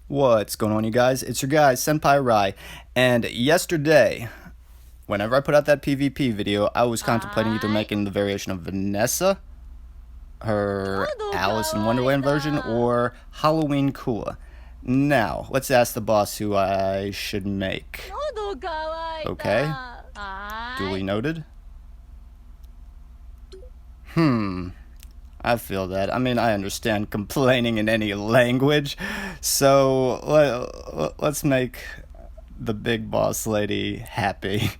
What's going on, you guys? It's your guy, Senpai Ry, and yesterday, whenever I put out that PvP video, I was contemplating either making the variation of Vanessa, her Alice in Wonderland version, or Halloween Kula. Now, let's ask the boss who I should make. Okay, duly noted. I feel that. I mean, I understand complaining in any language. So let's make the big boss lady happy.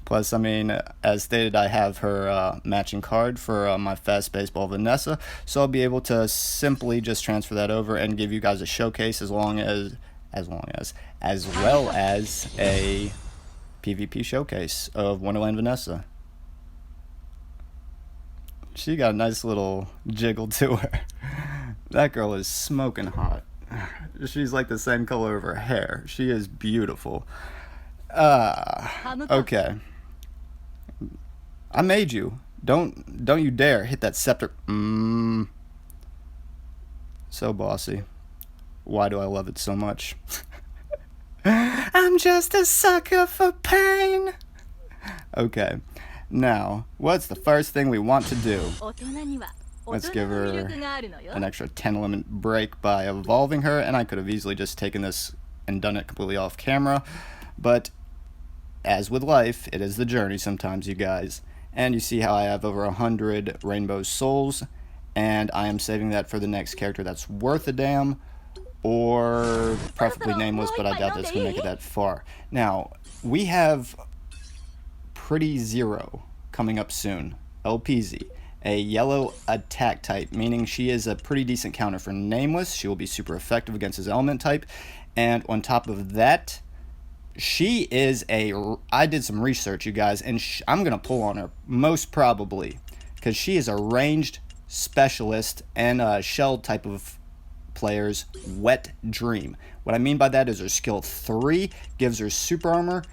Plus, I mean, as stated, I have her matching card for my Fast Baseball Vanessa, so I'll be able to simply just transfer that over and give you guys a showcase as well as a PvP showcase of Wonderland Vanessa. She got a nice little jiggle to her. That girl is smoking hot. She's like the same color of her hair. She is beautiful. Okay. I made you. Don't you dare hit that scepter. So bossy. Why do I love it so much? I'm just a sucker for pain. Okay. Now, what's the first thing we want to do? Let's give her an extra 10 limit break by evolving her, and I could have easily just taken this and done it completely off camera, but as with life, it is the journey sometimes, you guys. And you see how I have over 100 rainbow souls, and I am saving that for the next character that's worth a damn, or preferably nameless, but I doubt that's going to make it that far. Now, we have Pretty Zero coming up soon, LPZ, a yellow attack type, meaning she is a pretty decent counter for nameless. She will be super effective against his element type, and on top of that, she is I did some research, you guys, and I'm gonna pull on her most probably because she is a ranged specialist and a shell type of player's wet dream. What I mean by that is her skill 3 gives her super armor,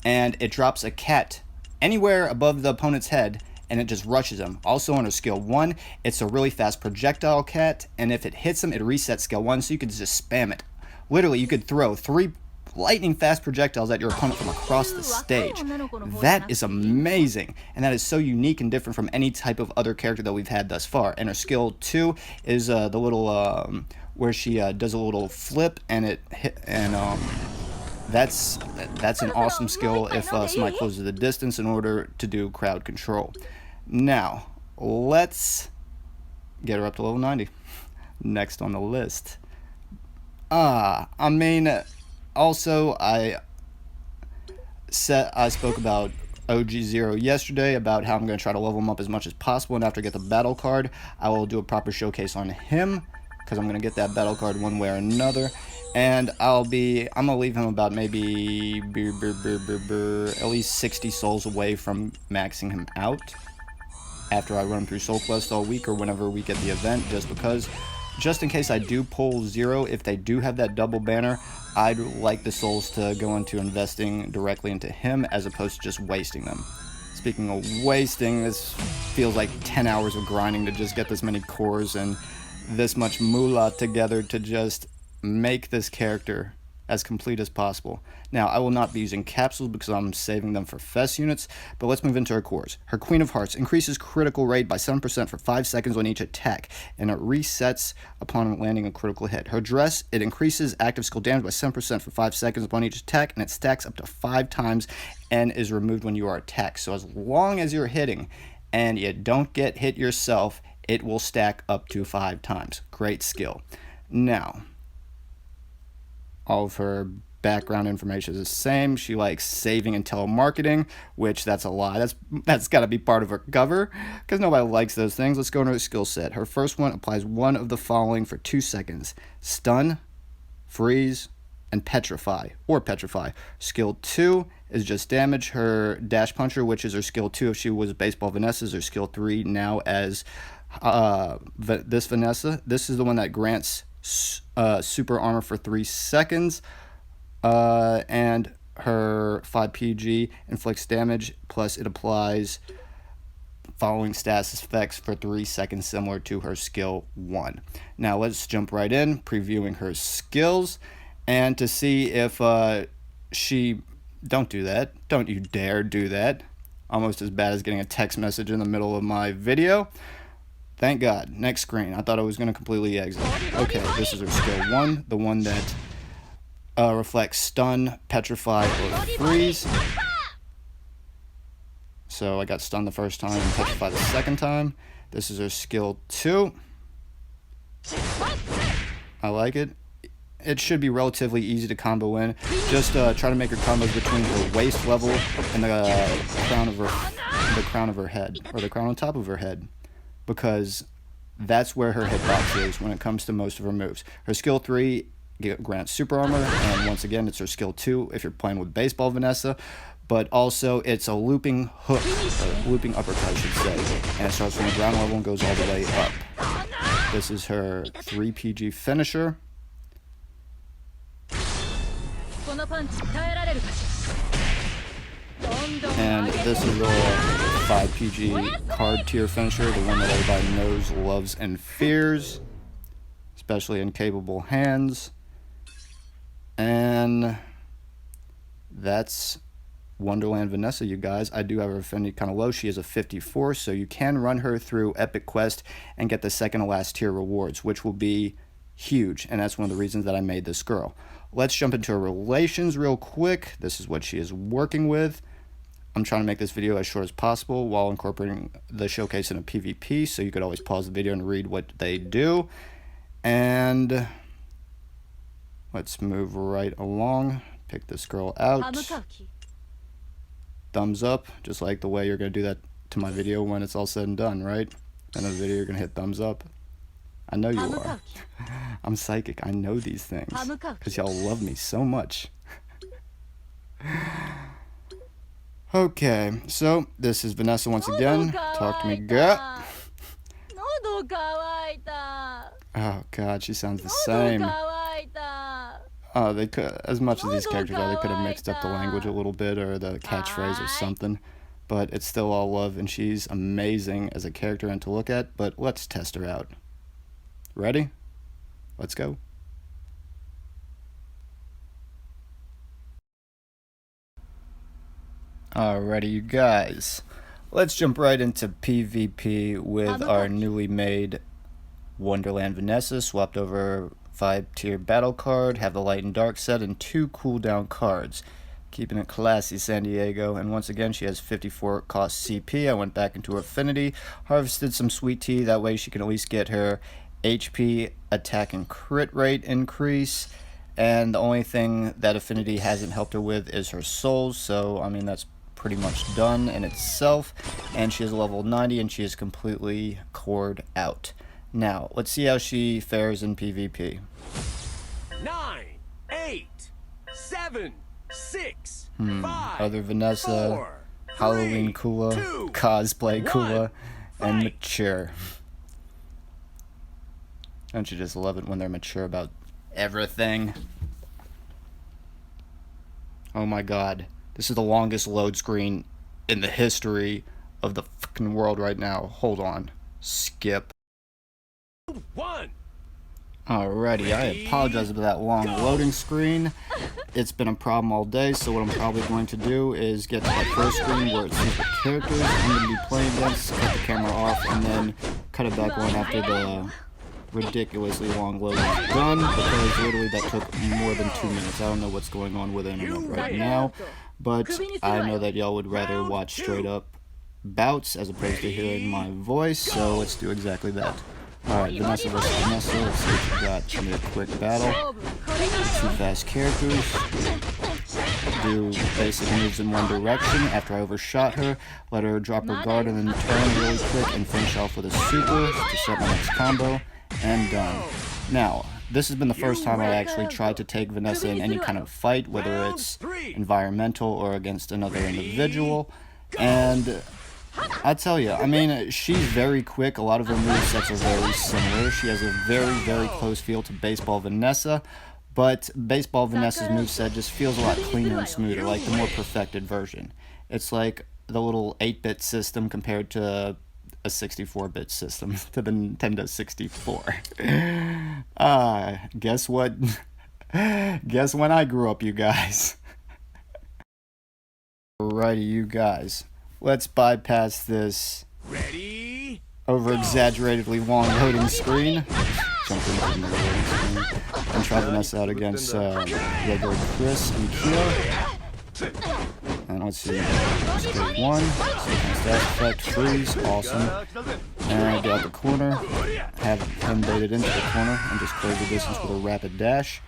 and it drops a cat anywhere above the opponent's head, and it just rushes him. Also on her skill 1, it's a really fast projectile cat, and if it hits him, it resets skill 1, so you could just spam it. Literally, you could throw 3 lightning fast projectiles at your opponent from across the stage. That is amazing, and that is so unique and different from any type of other character that we've had thus far. And her skill 2 is the little where she does a little flip, and that's an awesome skill if somebody closes the distance in order to do crowd control. Now, let's get her up to level 90. Next on the list. I mean, also, I spoke about OG0 yesterday, about how I'm going to try to level him up as much as possible, and after I get the battle card, I will do a proper showcase on him, because I'm going to get that battle card one way or another. And I'm going to leave him about maybe at least 60 souls away from maxing him out after I run him through Soul Quest all week or whenever we get the event, just in case I do pull 0, if they do have that double banner, I'd like the souls to go into investing directly into him as opposed to just wasting them. Speaking of wasting, this feels like 10 hours of grinding to just get this many cores and this much moolah together to just make this character as complete as possible. Now, I will not be using capsules because I'm saving them for fest units, but let's move into her cores. Her Queen of Hearts increases critical rate by 7% for 5 seconds on each attack, and it resets upon landing a critical hit. Her Dress, it increases active skill damage by 7% for 5 seconds upon each attack, and it stacks up to 5 times and is removed when you are attacked. So as long as you're hitting and you don't get hit yourself, it will stack up to 5 times. Great skill. Now, all of her background information is the same. She likes saving and telemarketing, which that's a lie. That's got to be part of her cover because nobody likes those things. Let's go into her skill set. Her first one applies one of the following for 2 seconds: stun, freeze, and petrify. Skill 2 is just damage. Her dash puncher, which is her skill 2 if she was baseball Vanessa, is her skill 3 now as this Vanessa. This is the one that grants super armor for 3 seconds, and her 5 PG inflicts damage, plus it applies following status effects for 3 seconds, similar to her skill 1. Now let's jump right in, previewing her skills, and to see if she... Don't do that. Don't you dare do that. Almost as bad as getting a text message in the middle of my video. Thank God. Next screen. I thought I was going to completely exit. Okay, this is her skill 1, the one that reflects stun, petrify, or freeze. So I got stunned the first time and petrify the second time. This is her skill 2. I like it. It should be relatively easy to combo in. Just try to make her combos between her waist level and the crown of her head, or the crown on top of her head, because that's where her hitbox is when it comes to most of her moves. Her skill 3 grants super armor, and once again, it's her skill 2 if you're playing with Baseball Vanessa. But also, it's a looping hook, or looping uppercut, I should say, and it starts from the ground level and goes all the way up. This is her 3 PG finisher. And this is a 5 PG card tier finisher, the one that everybody knows, loves, and fears, especially in capable hands. And that's Wonderland Vanessa, you guys. I do have her affinity kind of low. She is a 54, so you can run her through Epic Quest and get the second to last tier rewards, which will be huge, and that's one of the reasons that I made this girl. Let's jump into her relations real quick. This is what she is working with. I'm trying to make this video as short as possible while incorporating the showcase in a PvP, so you could always pause the video and read what they do. And let's move right along. Pick this girl out. Thumbs up, just like the way you're going to do that to my video when it's all said and done, right? End of the video, you're going to hit thumbs up. I know you are. I'm psychic. I know these things because y'all love me so much. Okay, so this is Vanessa once again. Talk to me, girl. Oh God, she sounds the same. They could, as much as these characters are, they could have mixed up the language a little bit or the catchphrase or something. But it's still all love, and she's amazing as a character and to look at. But let's test her out. Ready? Let's go. Alrighty, you guys. Let's jump right into PvP with our newly made Wonderland Vanessa. Swapped over 5-tier battle card, have the light and dark set, and 2 cooldown cards. Keeping it classy, San Diego. And once again, she has 54 cost CP. I went back into Affinity, harvested some sweet tea. That way she can at least get her HP, attack, and crit rate increase. And the only thing that Affinity hasn't helped her with is her souls. So, I mean, that's pretty much done in itself. And she is level 90 and she is completely cored out. Now, let's see how she fares in PvP. 9, 8, 7, 6, 5, Other Vanessa, 4, Halloween 3, Kula, 2, Cosplay 1, Kula, and fight. mature. Don't you just love it when they're mature about everything? Oh my God. This is the longest load screen in the history of the fucking world right now. Hold on. Skip. 1. Alrighty, I apologize for that long loading screen. It's been a problem all day, so what I'm probably going to do is get to that first screen where it sees the characters I'm going to be playing against, cut the camera off, and then cut it back on after the ridiculously long load is done, because literally that took more than 2 minutes. I don't know what's going on with the internet right now, but I know that y'all would rather watch straight up bouts as opposed to hearing my voice, so let's do exactly that. Alright, Vanessa versus Vanessa. Let's see what you got. Give me a quick battle. 2 fast characters. Do basic moves in one direction. After I overshot her, let her drop her guard and then turn really quick and finish off with a super to set my next combo. And done. Now, this has been the first time I actually tried to take Vanessa in any kind of fight, whether it's environmental or against another individual. And I tell you, I mean, she's very quick. A lot of her movesets are very similar. She has a very, very close feel to Baseball Vanessa, but Baseball Vanessa's moveset just feels a lot cleaner and smoother, like the more perfected version. It's like the little 8-bit system compared to a 64-bit system to the Nintendo 64. Guess what? Guess when I grew up, you guys. Alrighty, you guys. Let's bypass this Ready? over-exaggeratedly long loading screen. Jump into the loading screen. And try Vanessa out against regular Chris and Kyo. And let's see. Let's go 1. Status effect. Freeze. Awesome. And get out the corner. Have him baited into the corner. And just close the distance with a rapid dash.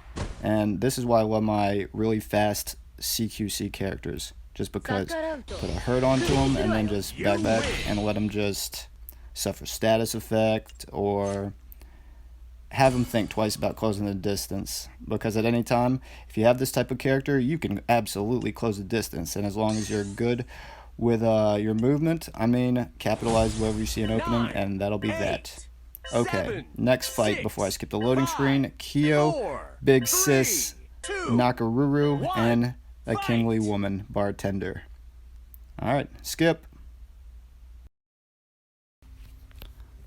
And this is why I love my really fast CQC characters. Just because put a hurt onto him and then just back and let him just suffer status effect, or have him think twice about closing the distance, because at any time if you have this type of character you can absolutely close the distance, and as long as you're good with your movement, I mean, capitalize wherever you see an opening, and that'll be that. Okay, next fight before I skip the loading screen. Kyo, Big Sis, Nakaruru, and a kingly woman bartender. Alright, skip.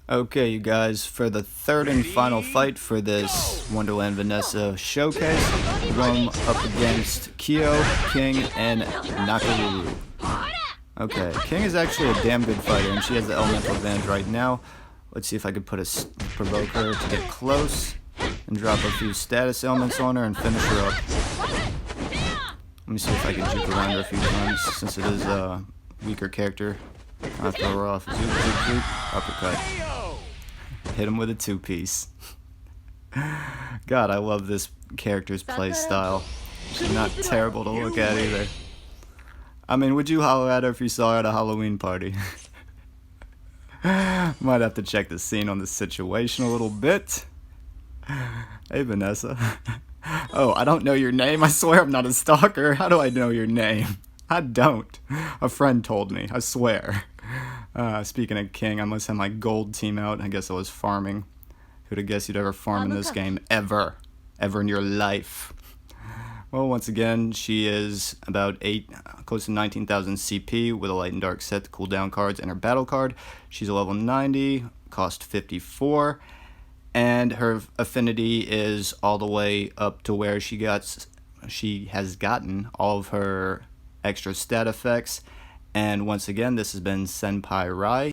Okay, you guys, for the third and final fight for this Wonderland Vanessa showcase, we're going up against Kyo, King, and Nakaruru. Okay, King is actually a damn good fighter, and she has the elemental advantage right now. Let's see if I could provoke her to get close and drop a few status elements on her and finish her up. Let me see if I can juke around her a few times, since it is a weaker character. I'll throw her off. Zoop, uppercut. Hit him with a 2-piece. God, I love this character's play style. She's not terrible to look at either. I mean, would you holler at her if you saw her at a Halloween party? Might have to check the scene on the situation a little bit. Hey, Vanessa. Oh, I don't know your name. I swear I'm not a stalker. How do I know your name? I don't. A friend told me. I swear. Speaking of King, I must have my gold team out. I guess I was farming. Who'd have guessed you'd ever farm in this game? Ever. Ever in your life. Well, once again, she is about close to 19,000 CP with a light and dark set, the cooldown cards, and her battle card. She's a level 90, cost 54. And her affinity is all the way up to where she has gotten all of her extra stat effects. And once again, this has been Senpai Ry.